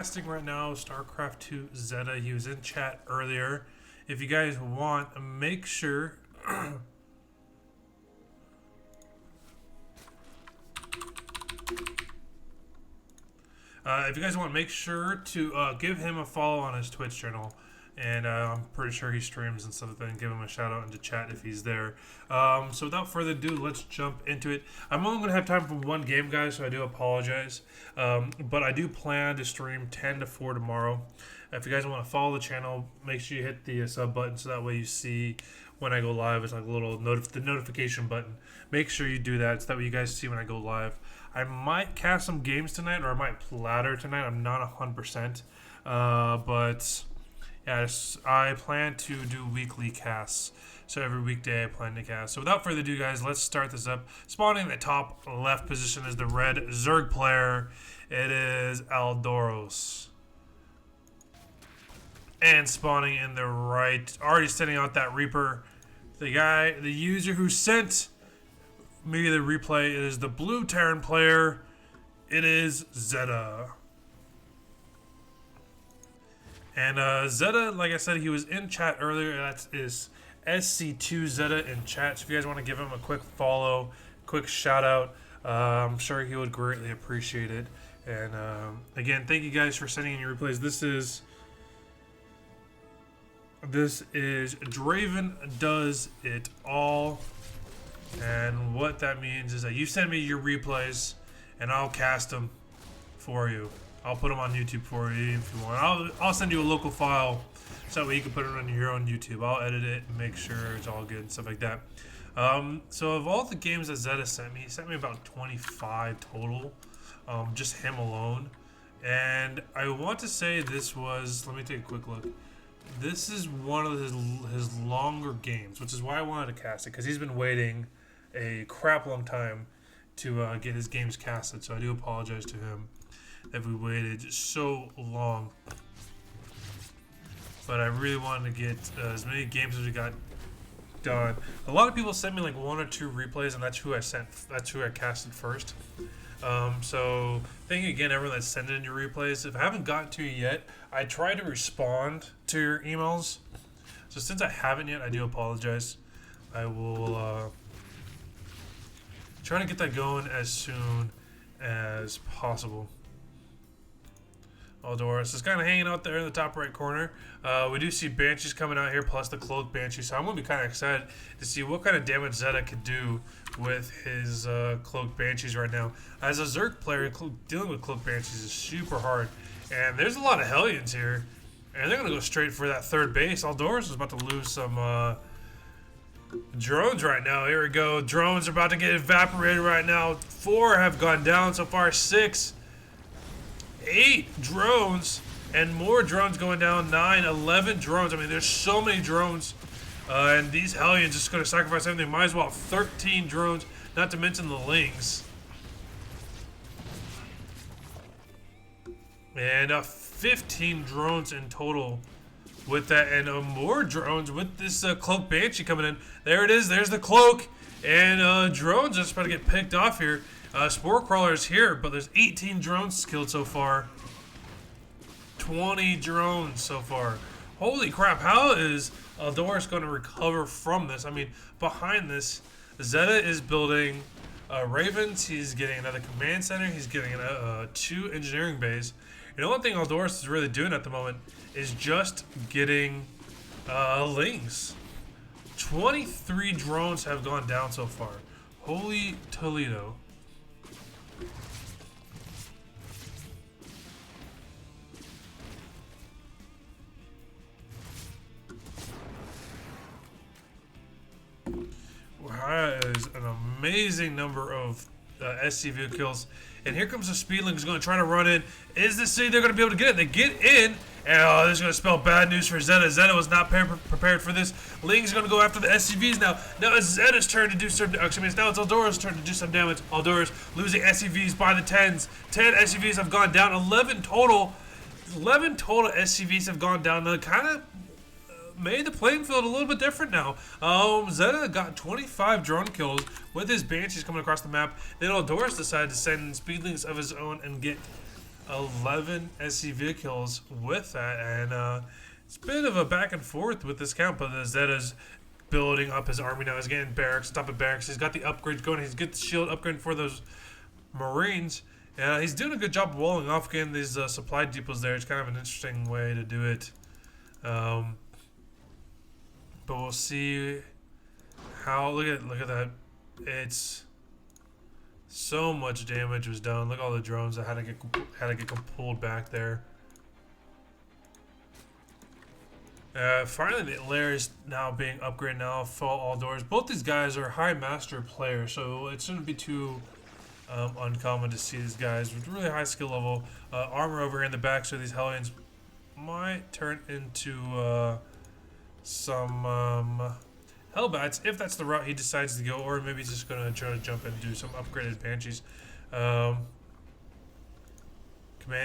Casting right now, StarCraft 2 Zeta. He was in chat earlier. If you guys want, make sure if you guys want, make sure to give him a follow on his Twitch channel. And I'm pretty sure he streams and stuff like that. And give him a shout out into chat if he's there. So without further ado, let's jump into it. I'm only going to have time for one game, guys, so I do apologize. But I do plan to stream 10 to 4 tomorrow. If you guys want to follow the channel, make sure you hit the sub button so that way you see when I go live. It's like a little the notification button. Make sure you do that so that way you guys see when I go live. I might cast some games tonight, or I might platter tonight. I'm not 100%. But yes, I plan to do weekly casts. So every weekday I plan to cast. So without further ado, guys, let's start this up. Spawning in the top left position is the red Zerg player. It is Aldores. And spawning in the right, already sending out that Reaper. The user who sent me the replay is the blue Terran player. It is Zeta. And Zeta, like I said, he was in chat earlier. That is SC2 Zeta in chat. So if you guys want to give him a quick follow, quick shout out, I'm sure he would greatly appreciate it. And again, thank you guys for sending in your replays. This is Draven Does It All. And what that means is that you send me your replays and I'll cast them for you. I'll put them on YouTube for you if you want. I'll send you a local file so that way you can put it on your own YouTube. I'll edit it and make sure it's all good and stuff like that. So of all the games that Zeta sent me, he sent me about 25 total, just him alone. And I want to say this was, let me take a quick look. This is one of his longer games, which is why I wanted to cast it, because he's been waiting a crap long time to get his games casted. So I do apologize to him that we waited so long. But I really wanted to get as many games as we got done. A lot of people sent me like 1 or 2 replays, and that's who I casted first. So thank you again, everyone that's sending in your replays. If I haven't gotten to you yet, I try to respond to your emails. So since I haven't yet, I do apologize. I will try to get that going as soon as possible. Aldores is kind of hanging out there in the top right corner. We do see Banshees coming out here, plus the Cloaked Banshee. So I'm going to be kind of excited to see what kind of damage Zeta could do with his Cloaked Banshees right now. As a Zerg player, dealing with Cloaked Banshees is super hard. And there's a lot of Hellions here. And they're going to go straight for that third base. Aldores is about to lose some drones right now. Here we go. Drones are about to get evaporated right now. 4 have gone down so far. 6. 8 drones and more drones going down. 9, 11 drones. I mean, there's so many drones, and these Hellions just going to sacrifice everything. Might as well have 13 drones, not to mention the Lings. And 15 drones in total with that, and more drones with this Cloak Banshee coming in. There it is. There's the cloak, and drones just about to get picked off here. Spore Crawler's here, but there's 18 drones killed so far. 20 drones so far. Holy crap, how is Aldores going to recover from this? I mean, behind this, Zeta is building Ravens. He's getting another command center. He's getting 2 engineering bays. And the only thing Aldores is really doing at the moment is just getting Lings. 23 drones have gone down so far. Holy Toledo. That is an amazing number of SCV kills. And here comes the Speedling who's going to try to run in. Is this city they're going to be able to get it? They get in. And this is going to spell bad news for Zeta. Zeta was not prepared for this. Ling's going to go after the SCVs now. Now it's Zeta's turn to do some damage. Now it's Aldores' turn to do some damage. Aldores losing SCVs by the 10s. 10 SCVs have gone down. 11 total. 11 total SCVs have gone down. Now kind of made the playing field a little bit different now. Zeta got 25 drone kills with his Banshees coming across the map. Then Aldores decided to send Speedlings of his own and get 11 SCV kills with that, and it's a bit of a back and forth with this count, but Zeta's building up his army now. He's getting barracks, top of barracks. He's got the upgrades going. He's got the shield upgrade for those Marines. He's doing a good job walling off getting these supply depots there. It's kind of an interesting way to do it. But we'll see how. Look at that. It's so much damage was done. Look at all the drones that had to get pulled back there. Finally, the lair is now being upgraded now. Full Aldores. Both these guys are high master players, so it shouldn't be too uncommon to see these guys with really high skill level. Armor over here in the back, so these Hellions might turn into some Hellbats if that's the route he decides to go, or maybe he's just going to try to jump and do some upgraded Banshees. Command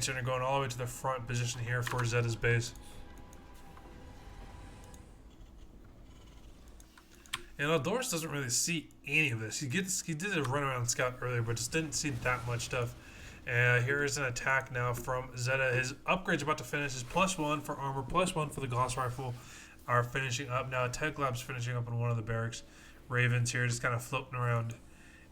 center going all the way to the front position here for Zeta's base. And Aldores doesn't really see any of this. He did a run around scout earlier, but just didn't see that much stuff. And here is an attack now from Zeta. His upgrade's about to finish. His +1 for armor, +1 for the Gauss rifle are finishing up now. Tech Lab's finishing up in one of the barracks. Ravens here just kind of floating around.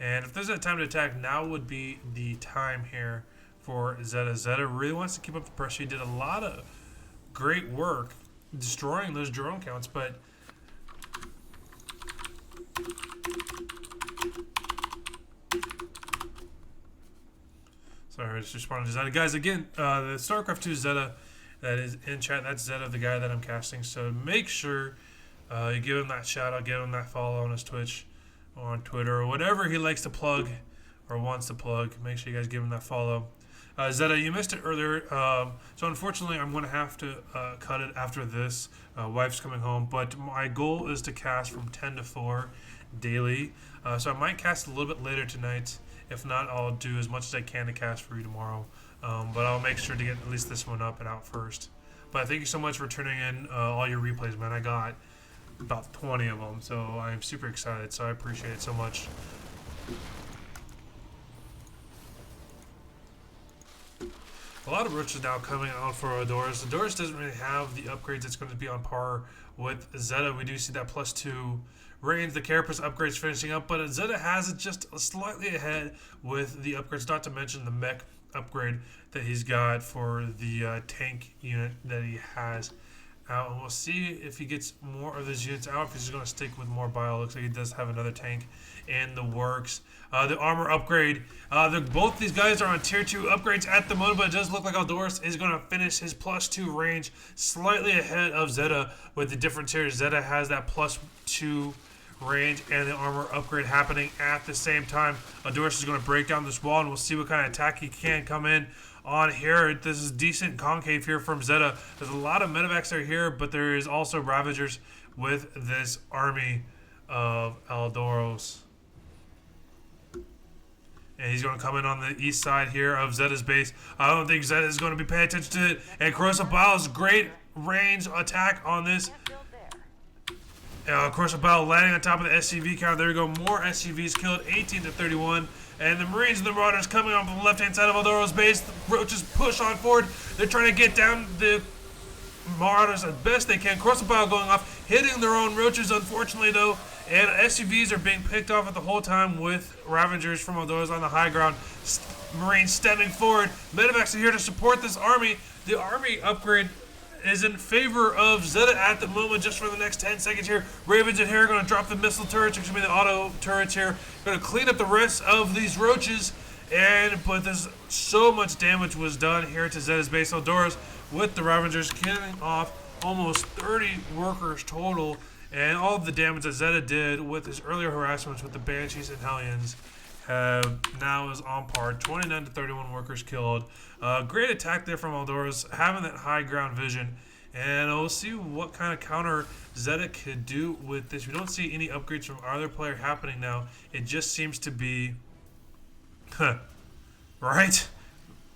And if there's a time to attack, now would be the time here for Zeta. Zeta really wants to keep up the pressure. He did a lot of great work destroying those drone counts, but sorry, I just responded to Zeta. Guys, again, the StarCraft 2 Zeta that is in chat, that's Zeta, the guy that I'm casting. So make sure you give him that shout out, give him that follow on his Twitch or on Twitter or whatever he likes to plug or wants to plug. Make sure you guys give him that follow. Zeta, you missed it earlier. So unfortunately, I'm going to have to cut it after this. Wife's coming home. But my goal is to cast from 10 to 4 daily. So I might cast a little bit later tonight. If not, I'll do as much as I can to cast for you tomorrow. But I'll make sure to get at least this one up and out first. But thank you so much for turning in all your replays, man. I got about 20 of them, so I'm super excited. So I appreciate it so much. A lot of roaches now coming out for Aldores. Aldores doesn't really have the upgrades that's going to be on par with Zeta. We do see that +2 range. The Carapace upgrades finishing up, but Zeta has it just slightly ahead with the upgrades, not to mention the mech upgrade that he's got for the tank unit that he has out. And we'll see if he gets more of those units out, if he's going to stick with more bio. Looks like he does have another tank in the works. The armor upgrade. Both these guys are on tier 2 upgrades at the moment, but it does look like Aldores is going to finish his +2 range slightly ahead of Zeta with the different tiers. Zeta has that +2 range and the armor upgrade happening at the same time. Aldores is going to break down this wall, and we'll see what kind of attack he can come in on here. This is decent concave here from Zeta. There's a lot of medevacs that are here, but there is also Ravagers with this army of Aldores. And he's going to come in on the east side here of Zeta's base. I don't think Zeta is going to be paying attention to it. And Corrosive Bile's great range attack on this. Corrosive Bile landing on top of the SCV count. There we go. More SCVs killed, 18 to 31. And the Marines and the Marauders coming on from the left-hand side of Aldores' base. The Roaches push on forward. They're trying to get down the Marauders as best they can. Corrosive Bile going off, hitting their own Roaches, unfortunately, though. And SCVs are being picked off at the whole time with Ravagers from Aldores on the high ground. Marines stepping forward. Medevacs are here to support this army. The army upgrade is in favor of Zeta at the moment, just for the next 10 seconds here. Ravens in here are going to drop the missile turrets, which will be the auto turrets here. Going to clean up the rest of these Roaches. But there's so much damage was done here to Zeta's base. Aldores with the Ravagers killing off almost 30 workers total. And all of the damage that Zeta did with his earlier harassments with the Banshees and Hellions now is on par. 29 to 31 workers killed. Great attack there from Aldores, having that high ground vision. And we'll see what kind of counter Zeta could do with this. We don't see any upgrades from either player happening now. It just seems to be, right?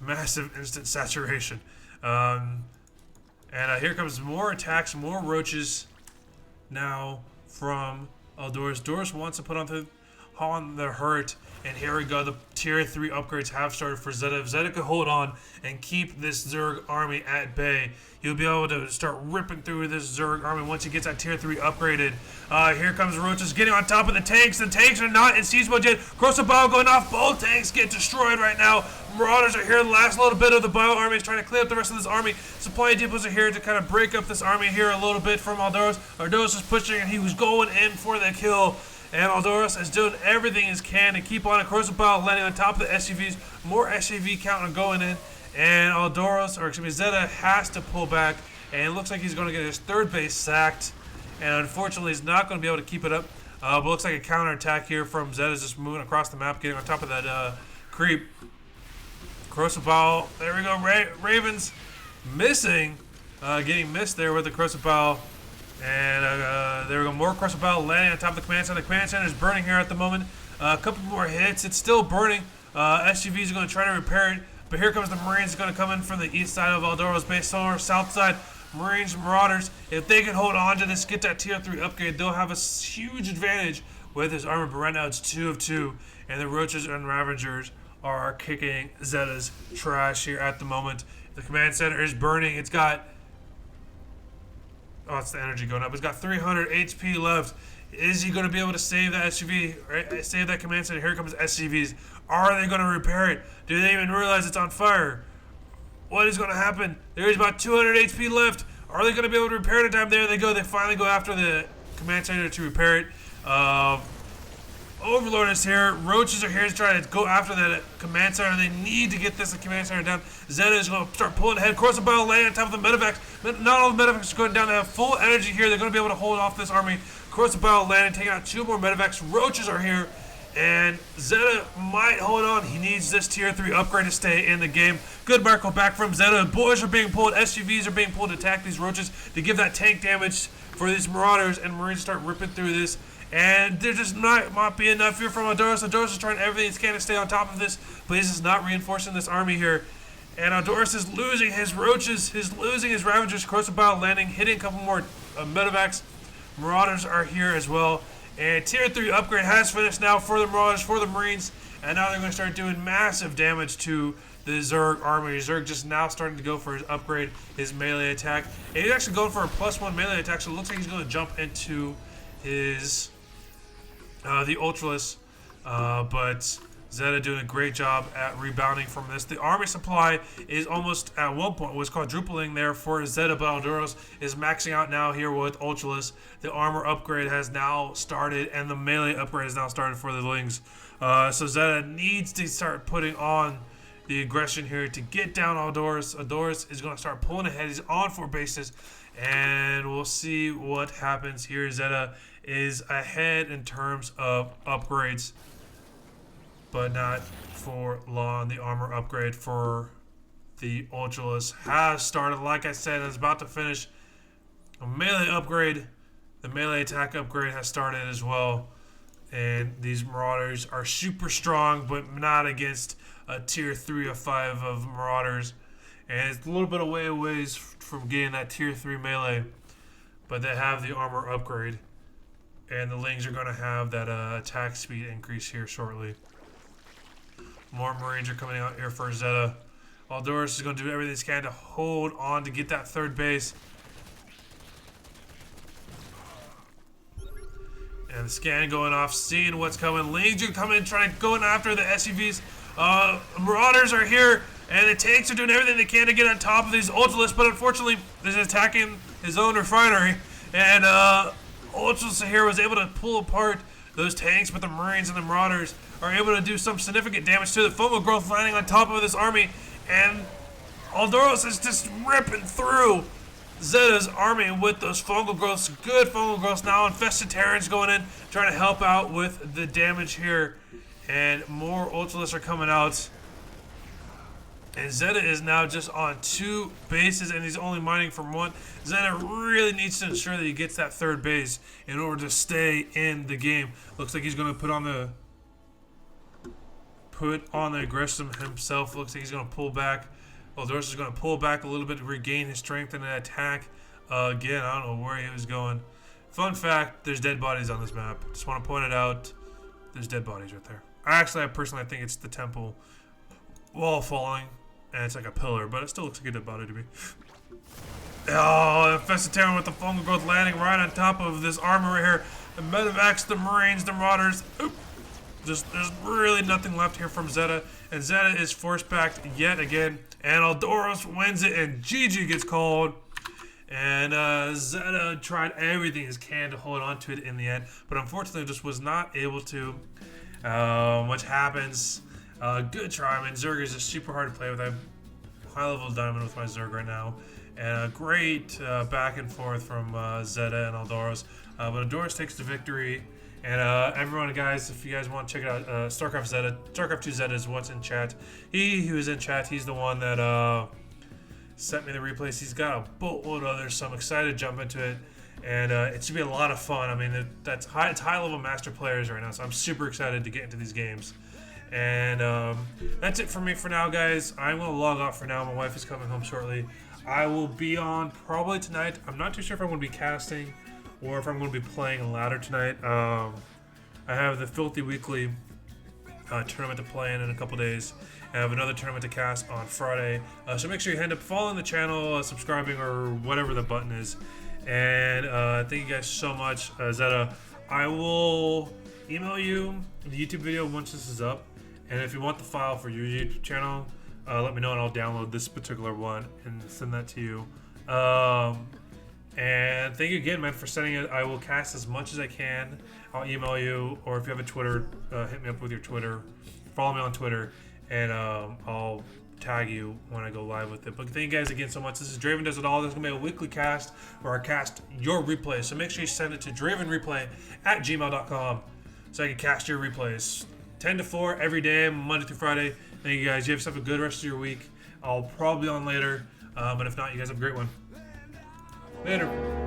Massive instant saturation. And here comes more attacks, more Roaches now from Aldores. Aldores wants to put on the hurt, and here we go. The tier 3 upgrades have started for Zeta. If Zeta could hold on and keep this Zerg army at bay, he'll be able to start ripping through this Zerg army once he gets that tier 3 upgraded. Here comes Roaches getting on top of the tanks. The tanks are not in siege mode yet. Corrosive Bile going off. Both tanks get destroyed right now. Marauders are here. The last little bit of the Bile army is trying to clean up the rest of this army. Supply depots are here to kind of break up this army here a little bit from Aldores. Aldores is pushing and he was going in for the kill. And Aldores is doing everything he can to keep on a Corrosive Bile landing on top of the SUVs. More SUV count going in. And Zeta has to pull back. And it looks like he's going to get his third base sacked. And unfortunately, he's not going to be able to keep it up. But looks like a counterattack here from Zeta, just moving across the map, getting on top of that creep. Corrosive Bile, there we go. Ravens missing, getting missed there with the Corrosive Bile. And there we go, more Corrosive Bile landing on top of the command center. The command center is burning here at the moment. A couple more hits, it's still burning. SUVs are going to try to repair it. But here comes the Marines going to come in from the east side of Aldores base, or south side. Marines, Marauders, if they can hold on to this, get that tier 3 upgrade, they'll have a huge advantage with this armor. But right now it's 2 of 2, and the Roaches and Ravagers are kicking Zeta's trash here at the moment. The command center is burning. It's got, it's the energy going up. It's got 300 HP left. Is he going to be able to save that SUV, right? Save that command center? Here comes SUVs. Are they going to repair it? Do they even realize it's on fire? What is going to happen? There's about 200 HP left. Are they going to be able to repair it in time? There they go. They finally go after the command center to repair it. Overlord is here. Roaches are here to try to go after that command center. They need to get this command center down. Zeta is going to start pulling ahead. Corrosive Bile laying on top of the medevacs. Not all the medevacs are going down. They have full energy here. They're going to be able to hold off this army. Corrosive Bile landing, taking out 2 more medevacs. Roaches are here. And Zeta might hold on. He needs this tier 3 upgrade to stay in the game. Good Marco back from Zeta. Boys are being pulled. SUVs are being pulled to attack these Roaches to give that tank damage for these Marauders. And Marines start ripping through this. And there just might be enough here from Aldores. Aldores is trying everything he can to stay on top of this. But he's just not reinforcing this army here. And Aldores is losing his Roaches. He's losing his Ravagers. Corrosive Bile landing. Hitting a couple more medevacs. Marauders are here as well. And tier 3 upgrade has finished now for the Marauders, for the Marines. And now they're going to start doing massive damage to the Zerg army. Zerg just now starting to go for his upgrade, his melee attack. And he's actually going for a +1 melee attack, so it looks like he's going to jump into his the Ultralisk. But Zeta doing a great job at rebounding from this. The army supply is almost, at one point, was quadrupling there for Zeta, but Aldores is maxing out now here with Ultralisk. The armor upgrade has now started, and the melee upgrade has now started for the Lings. So Zeta needs to start putting on the aggression here to get down Aldores. Aldores is going to start pulling ahead. He's on 4 bases, and we'll see what happens here. Zeta is ahead in terms of upgrades, but not for long. The armor upgrade for the Ultralisk has started. Like I said, it's about to finish. A melee upgrade, the melee attack upgrade has started as well. And these Marauders are super strong, but not against a tier 3 of 5 of Marauders. And it's a little bit away from getting that tier 3 melee, but they have the armor upgrade. And the Lings are going to have that attack speed increase here shortly. More Marines are coming out here for Zeta. Aldores is going to do everything he can to hold on to get that 3rd base. And the scan going off, seeing what's coming. Lings are coming, trying to go after the SUVs. Marauders are here, and the tanks are doing everything they can to get on top of these Ultralisks, but unfortunately, he's attacking his own refinery. And Ultralisk here was able to pull apart those tanks, but the Marines and the Marauders are able to do some significant damage to the fungal growth landing on top of this army. And Aldores is just ripping through Zeta's army with those fungal growths. Good fungal growths now. Infested Terrans going in, trying to help out with the damage here. And more Ultralisks are coming out. And Zeta is now just on 2 bases, and he's only mining from 1. Zeta really needs to ensure that he gets that 3rd base in order to stay in the game. Looks like he's going to put on the aggression himself. Looks like he's going to pull back. Aldores is going to pull back a little bit to regain his strength in an attack. Again, I don't know where he was going. Fun fact, there's dead bodies on this map. Just want to point it out. There's dead bodies right there. Actually, I think it's the temple wall falling, and it's like a pillar, but it still looks like a dead body to me. Oh, Infested Terran with the fungal growth landing right on top of this armor right here. The medevacs, the Marines, the Marauders. Oop. There's really nothing left here from Zeta, and Zeta is force packed yet again, and Aldores wins it, and GG gets called. And Zeta tried everything he can to hold on to it in the end, but unfortunately just was not able to, which happens. Good try. I mean, Zerg is just super hard to play with. I have high level diamond with my Zerg right now, and a great back and forth from Zeta and Aldores, but Aldores takes the victory. And everyone, guys, if you guys want to check it out, StarCraft Zeta, StarCraft 2 Zeta is what's in chat. He who is in chat, he's the one that sent me the replays. He's got a boatload of others, so I'm excited to jump into it. And it should be a lot of fun. I mean, it's high level master players right now, so I'm super excited to get into these games. And that's it for me for now, guys. I'm going to log off for now. My wife is coming home shortly. I will be on probably tonight. I'm not too sure if I'm going to be casting or if I'm going to be playing a ladder tonight. I have the Filthy Weekly tournament to play in a couple days. I have another tournament to cast on Friday. So make sure you end up following the channel, subscribing, or whatever the button is. And thank you guys so much. Zeta, I will email you the YouTube video once this is up. And if you want the file for your YouTube channel, let me know and I'll download this particular one and send that to you. And thank you again, man, for sending it. I will cast as much as I can. I'll email you, or if you have a Twitter, hit me up with your Twitter. Follow me on Twitter, and I'll tag you when I go live with it. But thank you guys again so much. This is Draven Does It All. This is going to be a weekly cast where I cast your replays. So make sure you send it to dravenreplay@gmail.com so I can cast your replays. 10 to 4 every day, Monday through Friday. Thank you guys. You have yourself a good rest of your week. I'll probably be on later. But if not, you guys have a great one. Later.